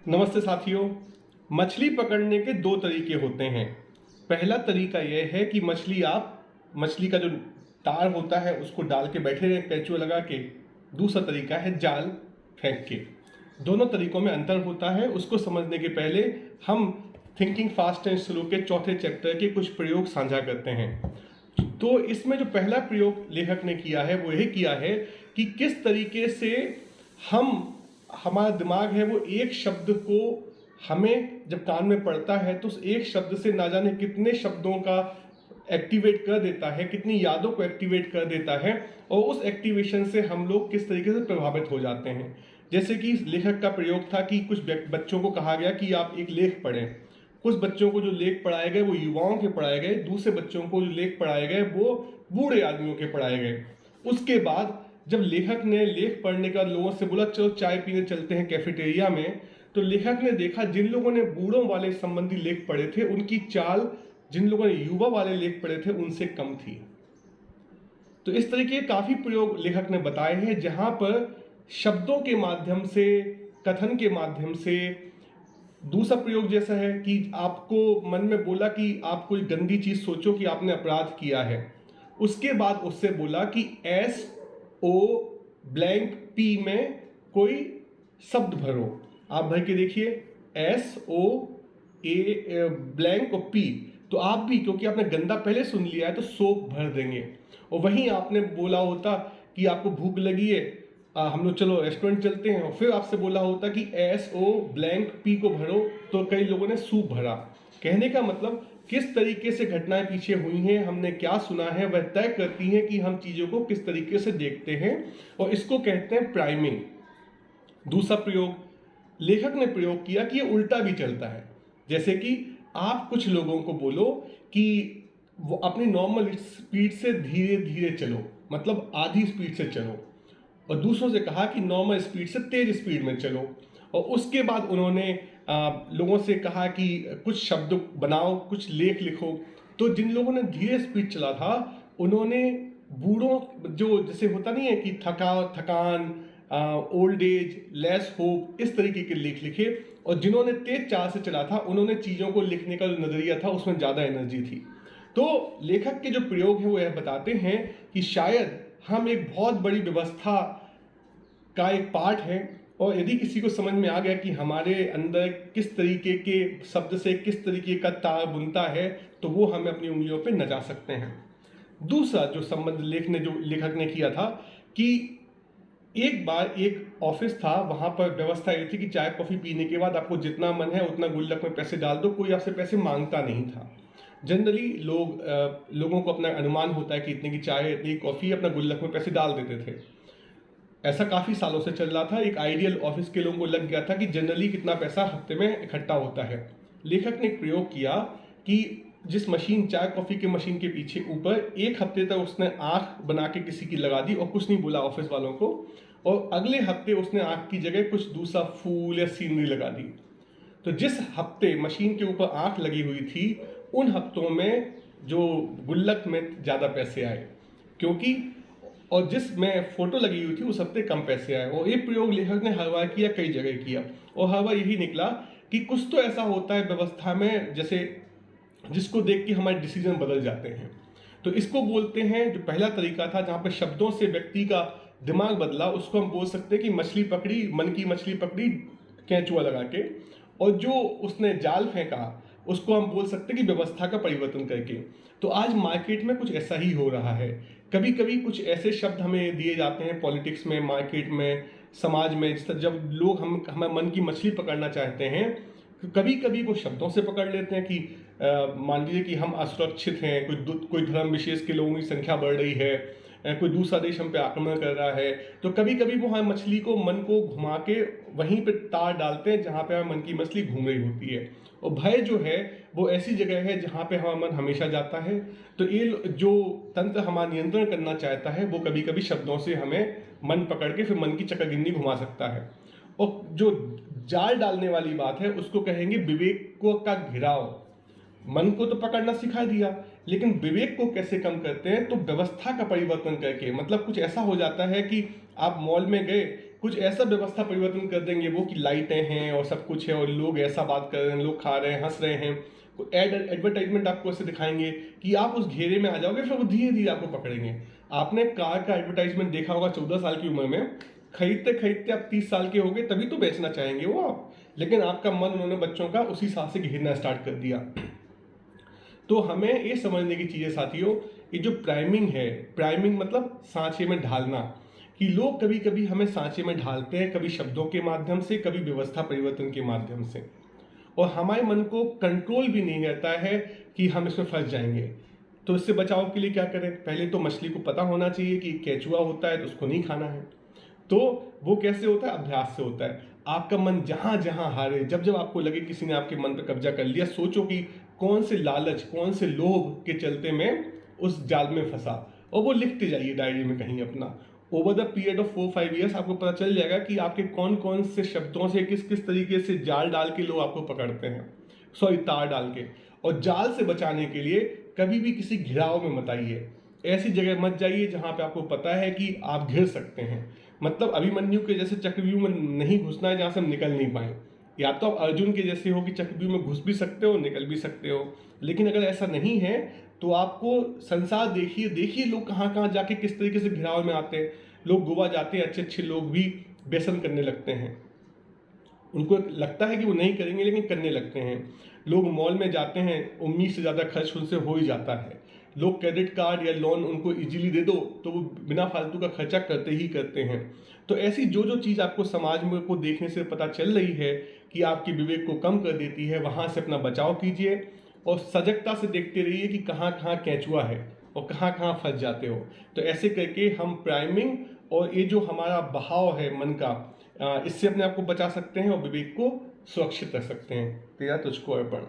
नमस्ते साथियों। मछली पकड़ने के दो तरीके होते हैं। पहला तरीका यह है कि मछली का जो तार होता है उसको डाल के बैठे रहें केंचुआ लगा के। दूसरा तरीका है जाल फेंक के। दोनों तरीकों में अंतर होता है। उसको समझने के पहले हम थिंकिंग फास्ट एंड स्लो के चौथे चैप्टर के कुछ प्रयोग साझा करते हैं। तो इसमें जो पहला प्रयोग लेखक ने किया है वो यही किया है कि किस तरीके से हमारा दिमाग है वो एक शब्द को हमें जब कान में पड़ता है तो उस एक शब्द से ना जाने कितने शब्दों का एक्टिवेट कर देता है, कितनी यादों को एक्टिवेट कर देता है और उस एक्टिवेशन से हम लोग किस तरीके से प्रभावित हो जाते हैं। जैसे कि लेखक का प्रयोग था कि कुछ बच्चों को कहा गया कि आप एक लेख पढ़ें। कुछ बच्चों को जो लेख पढ़ाए गए वो युवाओं के पढ़ाए गए, दूसरे बच्चों को जो लेख पढ़ाए गए वो बूढ़े आदमियों के पढ़ाए गए। उसके बाद जब लेखक ने लेख पढ़ने का लोगों से बोला चलो चाय पीने चलते हैं कैफेटेरिया में, तो लेखक ने देखा जिन लोगों ने बूढ़ों वाले संबंधी लेख पढ़े थे उनकी चाल जिन लोगों ने युवा वाले लेख पढ़े थे उनसे कम थी। तो इस तरीके के काफी प्रयोग लेखक ने बताए हैं जहां पर शब्दों के माध्यम से, कथन के माध्यम से। दूसरा प्रयोग जैसा है कि आपको मन में बोला कि आप कोई गंदी चीज सोचो कि आपने अपराध किया है, उसके बाद उससे बोला कि SO ब्लैंक P में कोई शब्द भरो। आप भर के देखिए SO A ब्लैंक और P, तो आप भी क्योंकि आपने गंदा पहले सुन लिया है तो सोप भर देंगे। और वहीं आपने बोला होता कि आपको भूख लगी है, हम लोग चलो रेस्टोरेंट चलते हैं, और फिर आपसे बोला होता कि SO ब्लैंक P को भरो, तो कई लोगों ने सूप भरा। कहने का मतलब किस तरीके से घटनाएं पीछे हुई हैं, हमने क्या सुना है, वह तय करती हैं कि हम चीज़ों को किस तरीके से देखते हैं, और इसको कहते हैं प्राइमिंग। दूसरा प्रयोग लेखक ने प्रयोग किया कि ये उल्टा भी चलता है। जैसे कि आप कुछ लोगों को बोलो कि वो अपनी नॉर्मल स्पीड से धीरे धीरे चलो, मतलब आधी स्पीड से चलो, और दूसरों से कहा कि नॉर्मल स्पीड से तेज स्पीड में चलो। और उसके बाद उन्होंने लोगों से कहा कि कुछ शब्द बनाओ, कुछ लेख लिखो। तो जिन लोगों ने धीरे स्पीड चला था उन्होंने बूढ़ों जो जैसे होता नहीं है कि थकान, ओल्ड एज, लेस होप, इस तरीके के लेख लिखे। और जिन्होंने तेज चाल से चला था उन्होंने चीज़ों को लिखने का जो नज़रिया था उसमें ज़्यादा एनर्जी थी। तो लेखक के जो प्रयोग हैं वो यह बताते हैं कि शायद हम एक बहुत बड़ी व्यवस्था का एक पार्ट है, और यदि किसी को समझ में आ गया कि हमारे अंदर किस तरीके के शब्द से किस तरीके का तार बुनता है, तो वो हमें अपनी उंगलियों पे नचा सकते हैं। दूसरा जो संबंध लेखक ने किया था कि एक बार एक ऑफिस था, वहां पर व्यवस्था ये थी कि चाय कॉफी पीने के बाद आपको जितना मन है उतना गुल्लक में पैसे डाल दो, कोई आपसे पैसे मांगता नहीं था। जनरली लोगों को अपना अनुमान होता है कि इतने की चाय, इतनी कॉफी, अपना गुल्लक में पैसे डाल देते थे। ऐसा काफी सालों से चल रहा था। एक आइडियल ऑफिस के लोगों को लग गया था कि जनरली कितना पैसा हफ्ते में इकट्ठा होता है। लेखक ने एक प्रयोग किया कि जिस मशीन, चाय कॉफी की मशीन के पीछे ऊपर एक हफ्ते तक उसने आंख बना के किसी की लगा दी और कुछ नहीं बोला ऑफिस वालों को, और अगले हफ्ते उसने आंख की जगह कुछ दूसरा फूल या सीनरी लगा दी। तो जिस हफ्ते मशीन के ऊपर आंख लगी हुई थी उन हफ्तों में जो गुल्लक में ज़्यादा पैसे आए, क्योंकि और जिसमें फोटो लगी हुई थी उस हफ्ते कम पैसे आए। और ये प्रयोग लेखक ने हर बार किया, कई जगह किया, और हर बार यही निकला कि कुछ तो ऐसा होता है व्यवस्था में जैसे जिसको देख के हमारे डिसीजन बदल जाते हैं। तो इसको बोलते हैं, जो पहला तरीका था जहाँ पे शब्दों से व्यक्ति का दिमाग बदला, उसको हम बोल सकते हैं कि मछली पकड़ी, मन की मछली पकड़ी केंचुआ लगा के। और जो उसने जाल फेंका उसको हम बोल सकते हैं कि व्यवस्था का परिवर्तन करके। तो आज मार्केट में कुछ ऐसा ही हो रहा है। कभी कभी कुछ ऐसे शब्द हमें दिए जाते हैं पॉलिटिक्स में, मार्केट में, समाज में, जिस तरह जब लोग हमें मन की मछली पकड़ना चाहते हैं, कभी कभी वो शब्दों से पकड़ लेते हैं कि मान लीजिए कि हम असुरक्षित हैं, कोई धर्म विशेष के लोगों की संख्या बढ़ रही है, कोई दूसरा देश हम पे आक्रमण कर रहा है, तो कभी कभी वो हमारी मछली को, मन को घुमा के वहीं पे तार डालते हैं जहाँ पे हमारी मन की मछली घूम रही होती है। और भय जो है वो ऐसी जगह है जहाँ पे हमारा मन हमेशा जाता है। तो ये जो तंत्र हमारा नियंत्रण करना चाहता है वो कभी कभी शब्दों से हमें मन पकड़ के फिर मन की चक्करगिन्नी घुमा सकता है। और जो जाल डालने वाली बात है उसको कहेंगे विवेक का घिराव। मन को तो पकड़ना सिखा दिया, लेकिन विवेक को कैसे कम करते हैं, तो व्यवस्था का परिवर्तन करके। मतलब कुछ ऐसा हो जाता है कि आप मॉल में गए, कुछ ऐसा व्यवस्था परिवर्तन कर देंगे वो कि लाइटें हैं और सब कुछ है और लोग ऐसा बात कर रहे हैं, लोग खा रहे हैं, हंस रहे हैं, एडवर्टाइजमेंट आपको ऐसे दिखाएंगे कि आप उस घेरे में आ जाओगे, फिर वो धीरे धीरे आपको पकड़ेंगे। आपने कार का एडवर्टाइजमेंट देखा होगा 14 साल की उम्र में, खरीदते खरीदते आप 30 साल के हो गए तभी तो बेचना चाहेंगे वो आप, लेकिन आपका मन उन्होंने बच्चों का उसी साल से घेरना स्टार्ट कर दिया। तो हमें ये समझने की चीज़ें साथियों, ये जो प्राइमिंग है, प्राइमिंग मतलब सांचे में ढालना, कि लोग कभी कभी हमें सांचे में ढालते हैं, कभी शब्दों के माध्यम से, कभी व्यवस्था परिवर्तन के माध्यम से, और हमारे मन को कंट्रोल भी नहीं रहता है कि हम इसमें फंस जाएंगे। तो इससे बचाव के लिए क्या करें? पहले तो मछली को पता होना चाहिए कि केंचुआ होता है तो उसको नहीं खाना है। तो वो कैसे होता है? अभ्यास से होता है। आपका मन जहां जहां हारे, जब जब आपको लगे किसी ने आपके मन पर कब्जा कर लिया, सोचो कि कौन से लालच, कौन से लोभ के चलते मैं उस जाल में फंसा, और वो लिखते जाइए डायरी में कहीं अपना। Over the period of 4-5 years आपको पता चल जाएगा कि आपके कौन कौन से शब्दों से, किस किस तरीके से जाल डाल के लोग आपको पकड़ते हैं, सॉरी तार डाल के। और जाल से बचाने के लिए कभी भी किसी घिराव में मत आइए, ऐसी जगह मत जाइए जहां पे आपको पता है कि आप घिर सकते हैं। मतलब अभिमन्यु के जैसे चक्रव्यूह में नहीं घुसना है जहां से हम निकल नहीं पाए, या तो आप अर्जुन के जैसे हो कि चक्रव्यूह में घुस भी सकते हो, निकल भी सकते हो। लेकिन अगर ऐसा नहीं है तो आपको संसार देखिए, देखिए लोग कहाँ कहाँ जाके किस तरीके से घिराव में आते हैं। लोग गोवा जाते हैं, अच्छे अच्छे लोग भी व्यसन करने लगते हैं, उनको लगता है कि वो नहीं करेंगे लेकिन करने लगते हैं। लोग मॉल में जाते हैं, उम्मीद से ज़्यादा खर्च उनसे हो ही जाता है। लोग क्रेडिट कार्ड या लोन उनको इजीली दे दो तो वो बिना फालतू का खर्चा करते ही करते हैं। तो ऐसी जो जो चीज़ आपको समाज में को देखने से पता चल रही है कि आपके विवेक को कम कर देती है, वहाँ से अपना बचाव कीजिए और सजगता से देखते रहिए कि कहाँ कहाँ केंचुआ है और कहाँ कहाँ फंस जाते हो। तो ऐसे करके हम प्राइमिंग और ये जो हमारा बहाव है मन का, इससे अपने आप को बचा सकते हैं और विवेक को सुरक्षित रख सकते हैं। तेरा तुझको अर्पण।